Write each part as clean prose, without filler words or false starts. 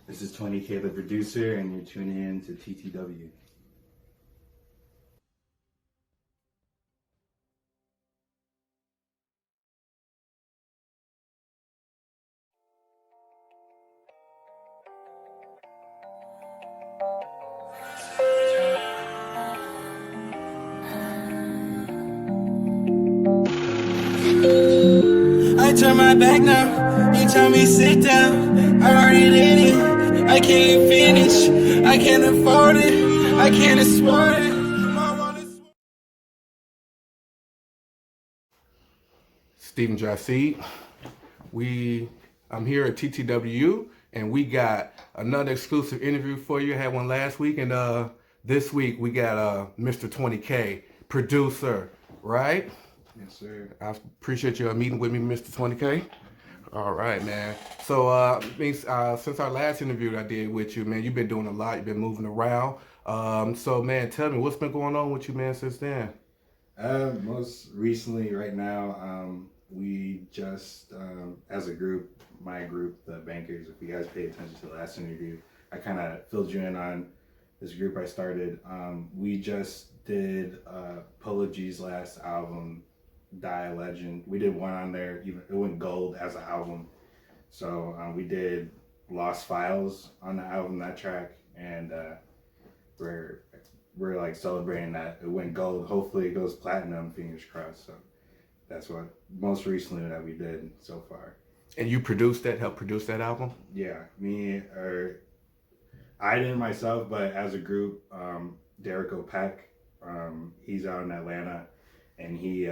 This is 20K the producer, and you're tuning in to TTW. I turn my back now, you tell me sit down. I already did it, I can't finish. I can't afford it, I can't afford it. Stephen Jassy. I'm here at TTW, and we got another exclusive interview for you. I had one last week, and this week we got Mr. 20K, producer, right? Yes, sir. I appreciate you meeting with me, Mr. 20K. All right, man. So, since our last interview I did with you, man, you've been doing a lot. You've been moving around. So, man, tell me what's been going on with you, man, since then. Most recently, right now, we just, as a group, my group, the Bankers, if you guys paid attention to the last interview, I kind of filled you in on this group I started. We just did Polo G's last album, Die a Legend. We did one on there, even it went gold as an album. So we did Lost Files on the album, that track, and we're we're like celebrating that it went gold. Hopefully it goes platinum, fingers crossed. So that's what most recently that we did so far. And you produced that, helped produce that album? Yeah, me or I didn't myself, but as a group, Derek O'Peck, he's out in Atlanta, and he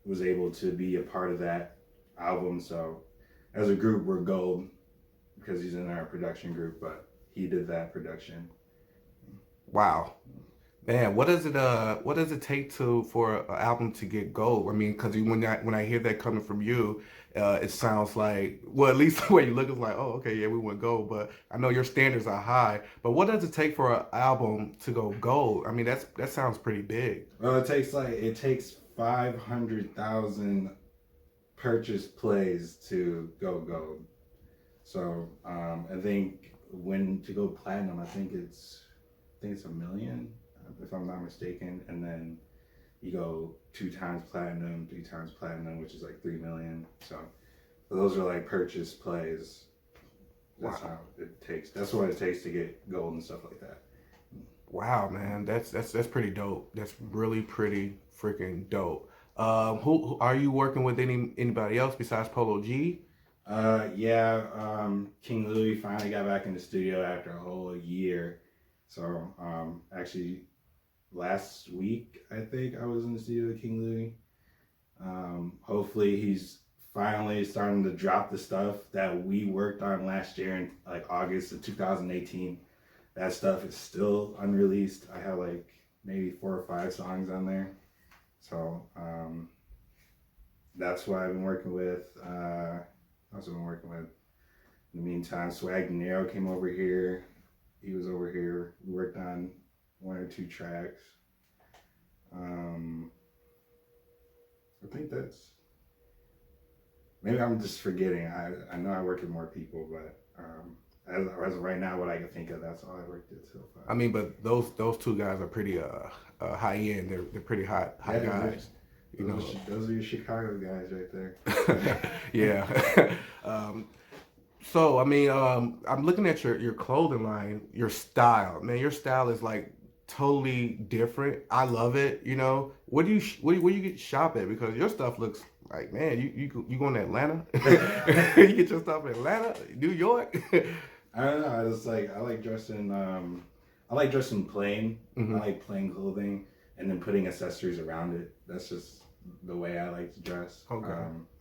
was able to be a part of that album. So as a group, we're gold because he's in our production group, but he did that production. Wow. Man, what does it take for an album to get gold? I mean, because when I hear that coming from you, it sounds like, well, at least the way you look is like, oh, okay, yeah, we went gold. But I know your standards are high. But what does it take for an album to go gold? I mean, that sounds pretty big. Well, it takes 500,000 purchase plays to go gold. So I think when to go platinum, I think it's a million, if I'm not mistaken, and then you go 2 times platinum, 3 times platinum, which is like 3 million. So those are like purchase plays. That's Wow. how it takes. That's what it takes to get gold and stuff like that. Wow, man, that's pretty dope. That's really pretty freaking dope. Who are you working with? Anybody else besides Polo G? Yeah, King Louis finally got back in the studio after a whole year. So actually last week I think I was in the studio with King Louis. Hopefully he's finally starting to drop the stuff that we worked on last year in like August of 2018. That stuff is still unreleased. I have like maybe 4 or 5 songs on there. So that's what I've been working with. Also been working with. In the meantime, Swag Nero came over here. He was over here. We worked on 1 or 2 tracks. I think that's, maybe I'm just forgetting. I know I worked with more people, but as of right now, what I can think of, that's all I worked with so far. I mean, but those 2 guys are pretty high end. They're pretty hot Yeah, guys. You know. those are your Chicago guys right there. Yeah. So I mean, I'm looking at your clothing line, your style. Man, your style is like totally different. I love it. You know, where you get shop at? Because your stuff looks like, man, you going to Atlanta? You get your stuff in Atlanta, New York. I don't know. I just like I like dressing. I like dressing plain. Hmm. I like plain clothing, and then putting accessories around it. That's just the way I like to dress. Okay.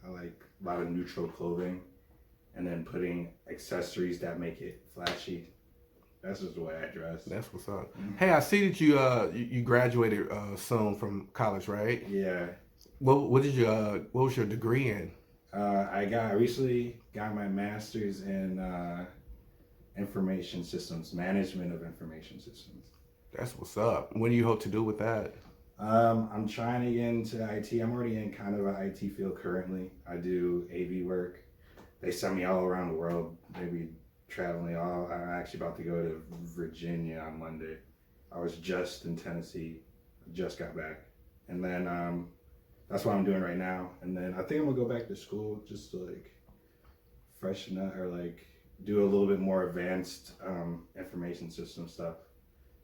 I like a lot of neutral clothing, and then putting accessories that make it flashy. That's just the way I dress. That's what's up. Hey, I see that you graduated soon from college, right? Yeah. What was your degree in? I recently got my master's in information systems, management of information systems. That's what's up. What do you hope to do with that? I'm trying to get into IT. I'm already in kind of an IT field currently. I do AV work. They send me all around the world, maybe traveling. I'm actually about to go to Virginia on Monday. I was just in Tennessee, just got back, and then that's what I'm doing right now. And then I think I'm gonna go back to school just to like freshen up or like do a little bit more advanced information system stuff,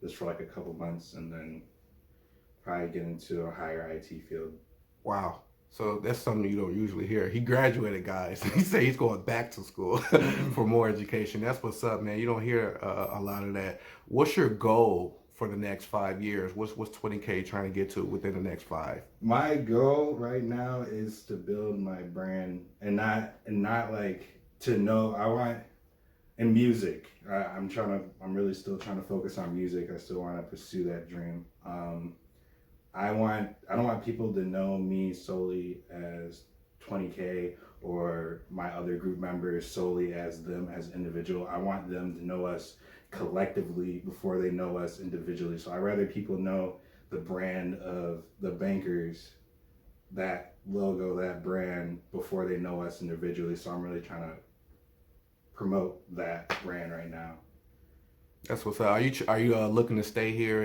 just for like a couple months, and then probably get into a higher IT field. Wow. So that's something you don't usually hear. He graduated, guys. He said he's going back to school for more education. That's what's up, man. You don't hear a lot of that. What's your goal for the next 5 years? What's 20K trying to get to within the next 5? My goal right now is to build my brand and not like to know. I want in music. I'm really still trying to focus on music. I still want to pursue that dream. I don't want people to know me solely as 20K or my other group members solely as them as individual. I want them to know us collectively before they know us individually. So I'd rather people know the brand of the Bankers, that logo, that brand, before they know us individually. So I'm really trying to promote that brand right now. That's what's up. Are you looking to stay here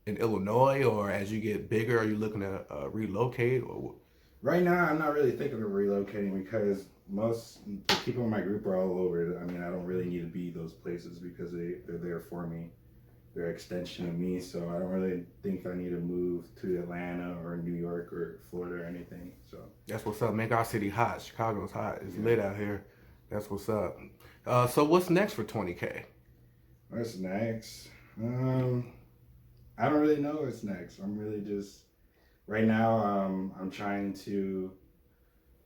in Illinois, or as you get bigger, are you looking to relocate? Or right now, I'm not really thinking of relocating because most the people in my group are all over. I mean, I don't really need to be those places because they're there for me. They're an extension of me, so I don't really think I need to move to Atlanta or New York or Florida or anything. So that's what's up. Make our city hot. Chicago's hot. It's lit out here. That's what's up. So what's next for 20K? What's next? I don't really know what's next. I'm really just right now. I'm trying to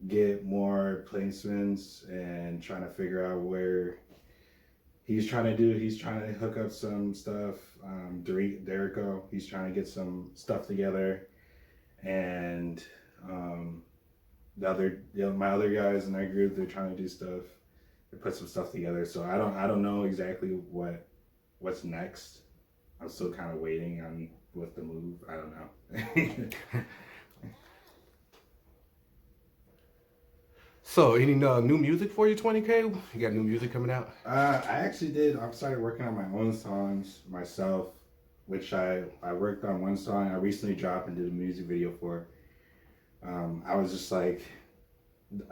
get more placements and trying to figure out where he's trying to do. He's trying to hook up some stuff. Derico, he's trying to get some stuff together, and my other guys in that group, they're trying to do stuff. They put some stuff together. So I don't know exactly what's next. I'm still kind of waiting on what the move. I don't know. So, any new music for you, 20K? You got new music coming out? I actually did. I started working on my own songs myself, which I worked on one song I recently dropped and did a music video for. I was just like,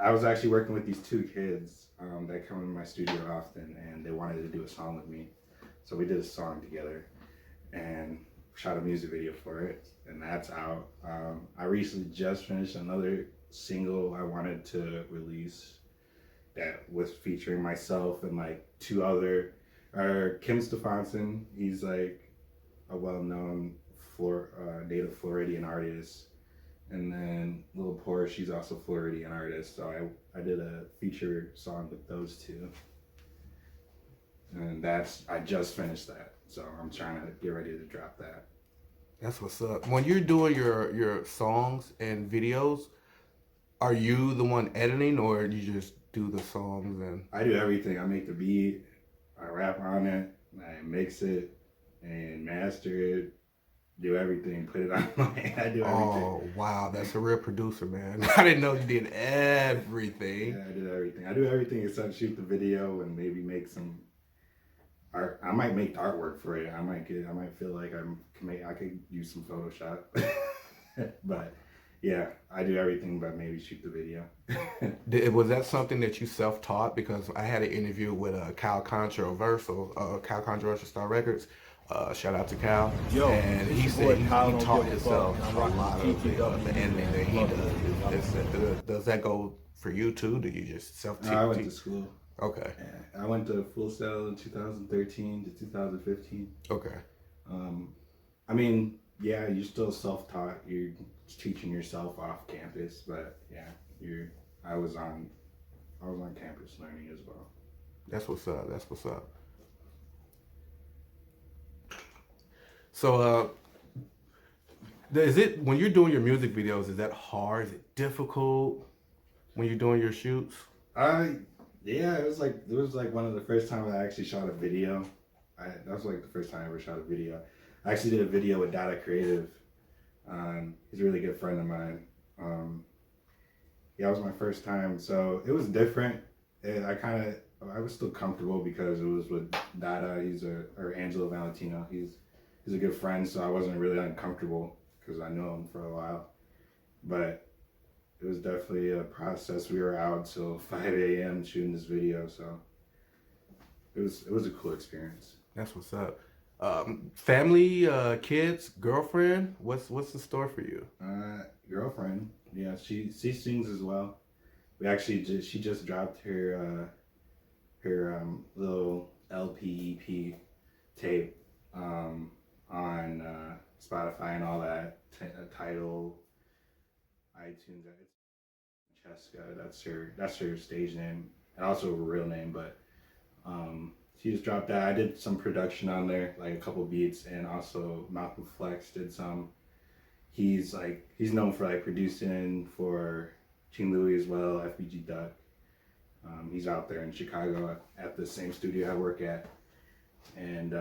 I was actually working with these two kids that come in my studio often, and they wanted to do a song with me. So we did a song together and shot a music video for it, and that's out. I recently just finished another single I wanted to release that was featuring myself and like two other, Kim Stefanson. He's like a well-known native Floridian artist, and then Lil Porsche, she's also Floridian artist. So I did a feature song with those two, and I just finished that. So I'm trying to get ready to drop that. That's what's up. When you're doing your songs and videos, are you the one editing, or you just do the songs? And I do everything. I make the beat, I rap on it, I mix it and master it, do everything, put it on I do everything. Oh wow, that's a real producer, man. I didn't know you did everything. Yeah, I did everything. I do everything except shoot the video and maybe make some art. I might make the artwork for it. I might feel like I could use some Photoshop. But yeah, I do everything but maybe shoot the video. Was that something that you self-taught? Because I had an interview with Cal Controversial, Cal Controversial Star Records. Shout out to Cal. And he said he taught himself a lot of the editing that he does. Does that go for you too? Do you just self-teach? I went to school. Okay. Yeah, I went to Full Sail in 2013 to 2015. Okay. I mean, yeah, you're still self-taught. You're teaching yourself off campus, but yeah, I was on campus learning as well. That's what's up. That's what's up. So, is it when you're doing your music videos? Is that hard? Is it difficult when you're doing your shoots? Yeah, it was like one of the first times I actually shot a video. That was like the first time I ever shot a video. I actually did a video with Data Creative. He's a really good friend of mine. Yeah, it was my first time, so it was different. I kind of I was still comfortable because it was with Dada. Or Angelo Valentino. He's a good friend, so I wasn't really uncomfortable because I know him for a while. But it was definitely a process. We were out till 5 a.m. shooting this video, so it was a cool experience. That's what's up. Family, kids, girlfriend. What's the story for you? Girlfriend, yeah, she sings as well. She just dropped her little LP EP tape on Spotify and all that. Title, iTunes. Cheska, that's her stage name and also her real name, but she just dropped that. I did some production on there, like a couple beats, and also Malcolm Flex did some. He's known for like producing for King Louis as well, FBG Duck. He's out there in Chicago at the same studio I work at, and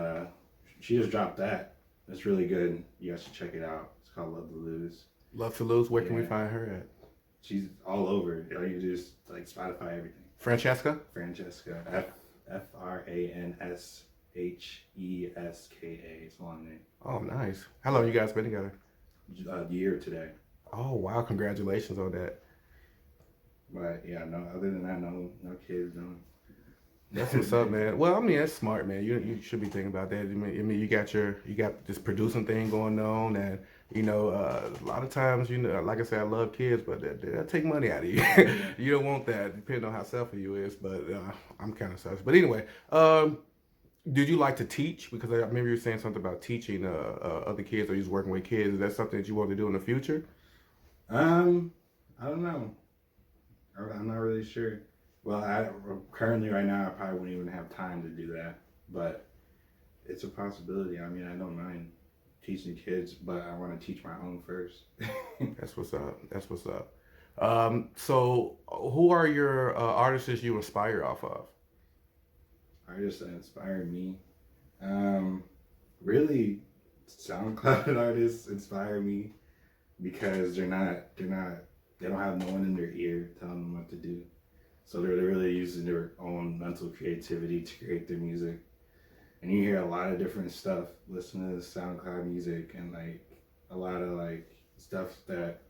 she just dropped that. It's really good. You guys should check it out. It's called Love to Lose. Love to Lose. Where can we Yeah. find her at? She's all over. You just like Spotify, everything. Francesca. Francesca. Francheska. It's a long name. Oh, nice. How long you guys been together? A year today. Oh, wow. Congratulations on that. But yeah, no. Other than that, no kids, no. That's what's up, man. Well, I mean, that's smart, man. You should be thinking about that. I mean, you got this producing thing going on, and a lot of times, like I said, I love kids, but they'll take money out of you. You don't want that, depending on how selfish you is. But I'm kind of selfish. But anyway, did you like to teach? Because I remember you were saying something about teaching other kids, or you was working with kids. Is that something that you want to do in the future? I don't know. I'm not really sure. Well, currently right now I probably wouldn't even have time to do that, but it's a possibility. I mean, I don't mind teaching kids, but I want to teach my own first. That's what's up. So who are your artists you inspire off of? Artists that inspire me, really, SoundCloud artists inspire me because they don't have no one in their ear telling them what to do. So they're really using their own mental creativity to create their music. And you hear a lot of different stuff, listen to the SoundCloud music and like a lot of like stuff that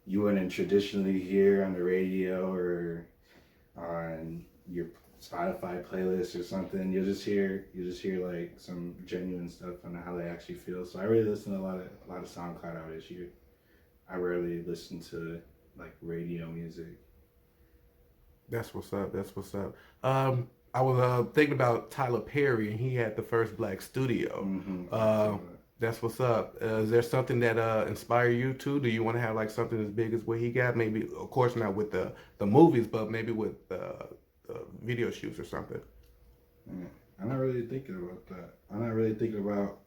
you wouldn't traditionally hear on the radio or on your Spotify playlist or something. You'll just hear like some genuine stuff on how they actually feel. So I really listen to a lot of SoundCloud artists. I rarely listen to like radio music. That's what's up. I was thinking about Tyler Perry, and he had the first black studio. Mm-hmm. That's what's up. Is there something that inspired you too? Do you want to have like something as big as what he got? Maybe, of course, not with the movies, but maybe with video shoots or something. Yeah. I'm not really thinking about that. I'm not really thinking about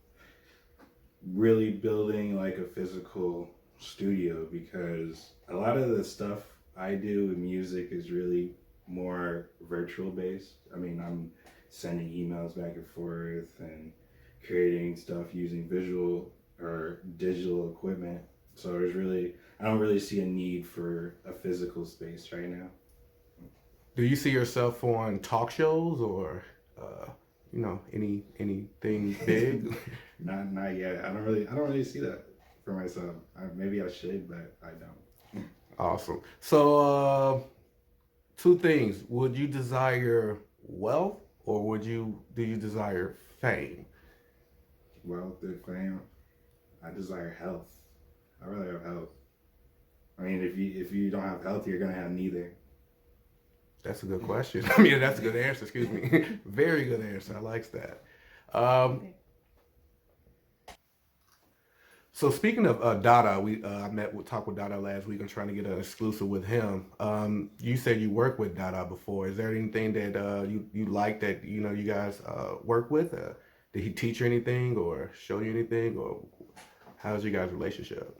really building like a physical studio because a lot of the stuff I do with music is really more virtual based. I mean, I'm sending emails back and forth and creating stuff using visual or digital equipment. So I don't really see a need for a physical space right now. Do you see yourself on talk shows or anything big? Not yet. I don't really see that for myself. Maybe I should, but I don't. Awesome. So, two things. Would you desire wealth or do you desire fame? Wealth and fame. I desire health. I rather have health. I mean, if you don't have health, you're gonna have neither. That's a good question. I mean, that's a good answer. Excuse me. Very good answer. I like that. So speaking of Dada, I talked with Dada last week. I'm trying to get an exclusive with him. You said you worked with Dada before. Is there anything that you like that you guys work with? Did he teach you anything or show you anything, or how's your guys' relationship?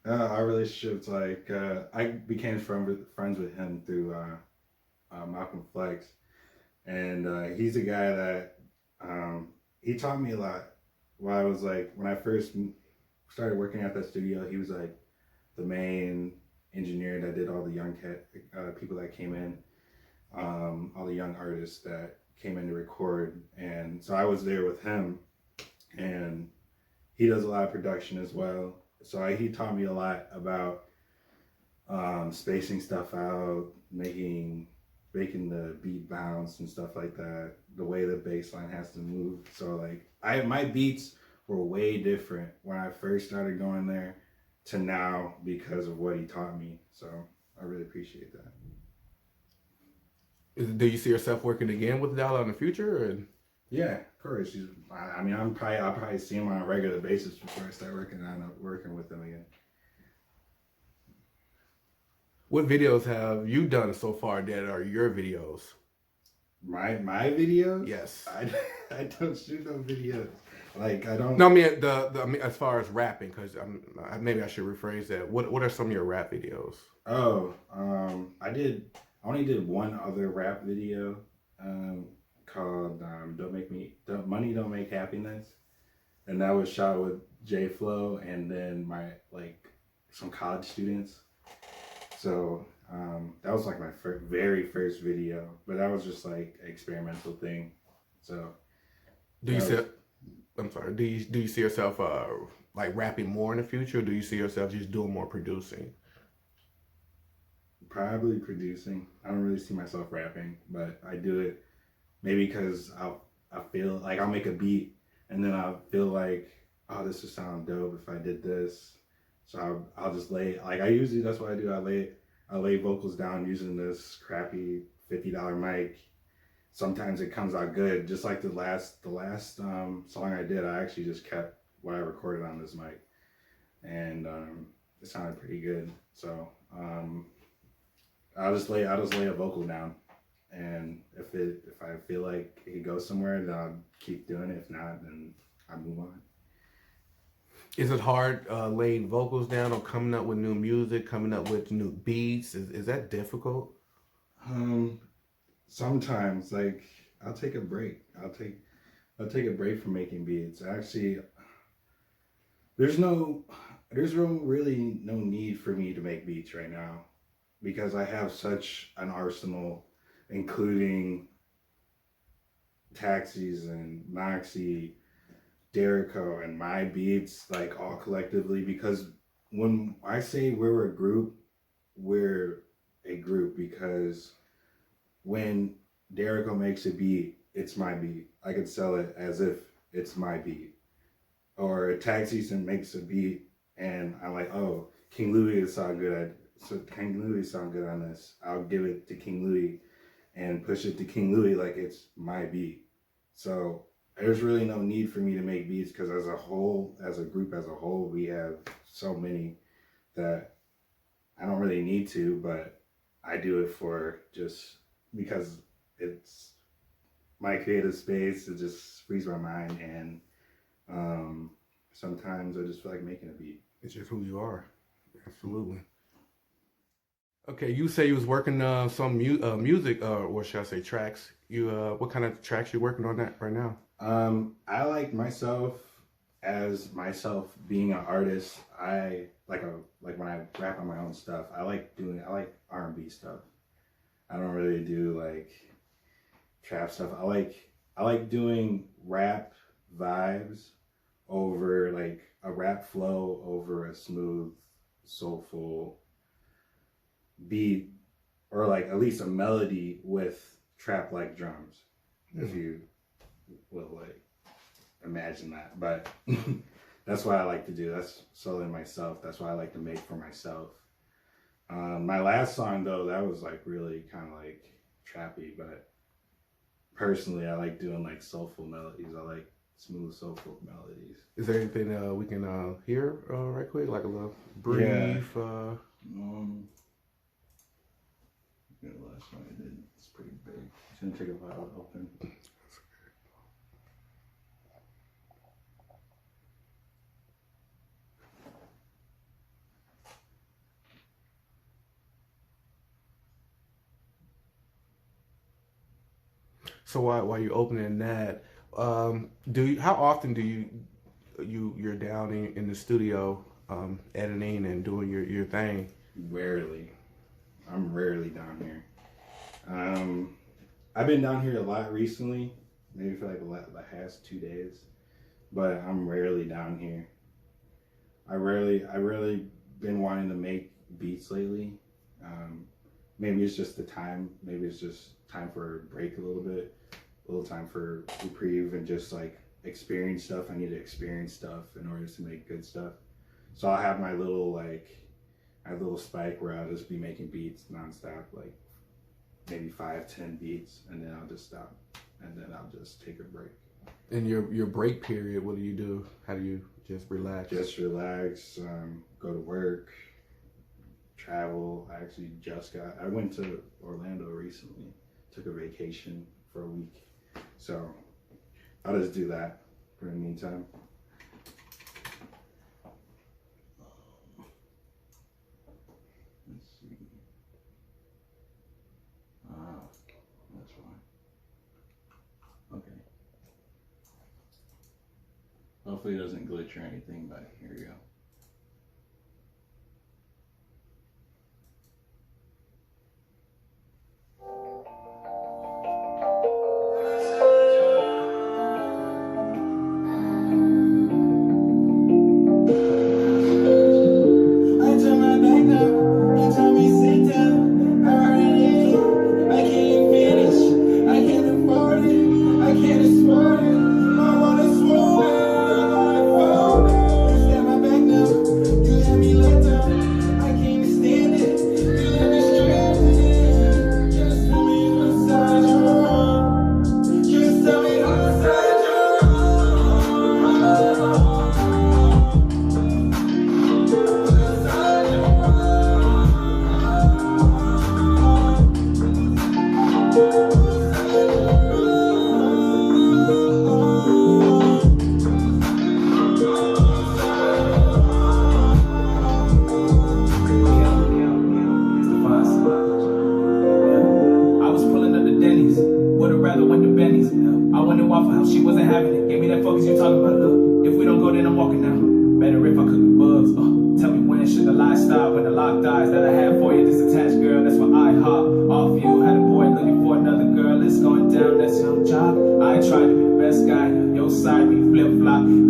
Our relationship's like I became friends with him through Malcolm Flex, and he's a guy that he taught me a lot. When I first started working at that studio, he was like the main engineer that did all the young people that came in. all the young artists that came in to record. And so I was there with him, and he does a lot of production as well. So he taught me a lot about spacing stuff out, making the beat bounce and stuff like that, the way the bass line has to move. So like my beats were way different when I first started going there to now because of what he taught me. So I really appreciate that. Do you see yourself working again with Dollar in the future? Or? Yeah, of course. I mean, I'll probably see him on a regular basis before I start working with him again. What videos have you done so far that are your videos? My videos? Yes. I don't shoot no videos. Like I don't. No, I mean I mean, as far as rapping, because maybe I should rephrase that. What are some of your rap videos? Oh, I only did one other rap video, called Money Don't Make Happiness, and that was shot with J Flow and then some college students. So that was like my very first video, but that was just like an experimental thing. So do you see yourself like rapping more in the future, or do you see yourself just doing more producing? Probably producing. I don't really see myself rapping, but I do it maybe because I feel like I'll make a beat and then I'll feel like, oh, this would sound dope if I did this. So I'll just that's what I do. I lay vocals down using this crappy $50 mic. Sometimes it comes out good. Just like the last song I did, I actually just kept what I recorded on this mic, and it sounded pretty good. So I'll just lay a vocal down, and if I feel like it goes somewhere, then I'll keep doing it. If not, then I move on. Is it hard laying vocals down or coming up with new music, coming up with new beats? Is that difficult? Sometimes, like, I'll take a break. I'll take a break from making beats. Actually, there's really no need for me to make beats right now because I have such an arsenal, including Taxis and Moxie, Derico, and my beats, like all collectively. Because when I say we're a group because when Derico makes a beat, it's my beat. I could sell it as if it's my beat. Or Taxis makes a beat, and I'm like, oh, King Louie sound good. King Louie sound good on this. I'll give it to King Louie and push it to King Louie like it's my beat. So there's really no need for me to make beats because as a group as a whole, we have so many that I don't really need to, but I do it for just because it's my creative space. It just frees my mind, and sometimes I just feel like making a beat. It's just who you are. Absolutely. Okay, you say you was working some music, or should I say tracks? What kind of tracks you working on that right now? I like myself being an artist. I like when I rap on my own stuff. I like R&B stuff. I don't really do like trap stuff. I like doing rap vibes over like a rap flow over a smooth, soulful beat, or like at least a melody with trap like drums. If you will like imagine that. But that's what I like to do. That's solely myself. That's what I like to make for myself. My last song though, that was like really kind of like trappy, but personally I like doing like soulful melodies. I like smooth soulful melodies. Is there anything we can hear right quick, like a little brief? Yeah. The last one I did, it's pretty big. It's gonna take a while to open. So while you're opening that, how often do you're down in the studio editing and doing your thing? Rarely. I'm rarely down here. I've been down here a lot recently, maybe for like the past 2 days, but I'm rarely down here. I really been wanting to make beats lately. Maybe it's just the time. Maybe it's just time for a break a little bit, a little time for reprieve and just like experience stuff. I need to experience stuff in order to make good stuff. So I'll have my little spike where I'll just be making beats nonstop, like maybe 5-10 beats, and then I'll just stop, and then I'll just take a break. In your break period, what do you do? How do you just relax? Just relax, go to work, travel. I went to Orlando recently, took a vacation for a week. So I'll just do that for the meantime. Let's see. That's fine. Okay. Hopefully it doesn't glitch or anything, but here we go.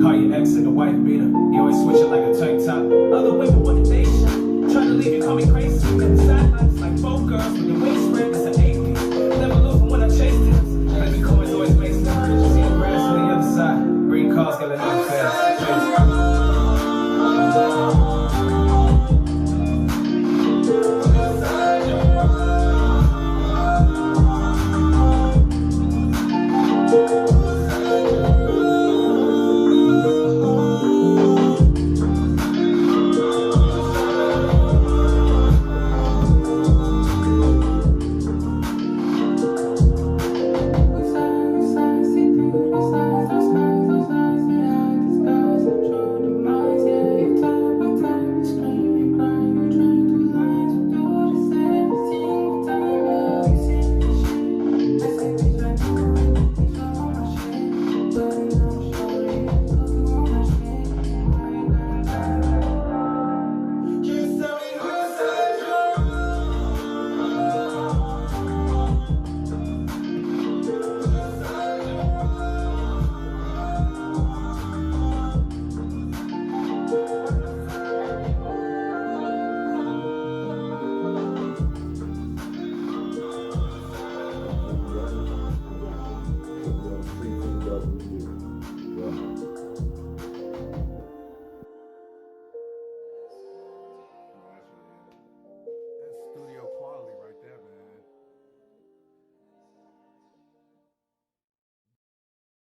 Call your ex and the wife beater. You always switch it like a tank top. Other women want a nation. Trying to leave you, call me crazy. Sidelines like both girls with the waist spread.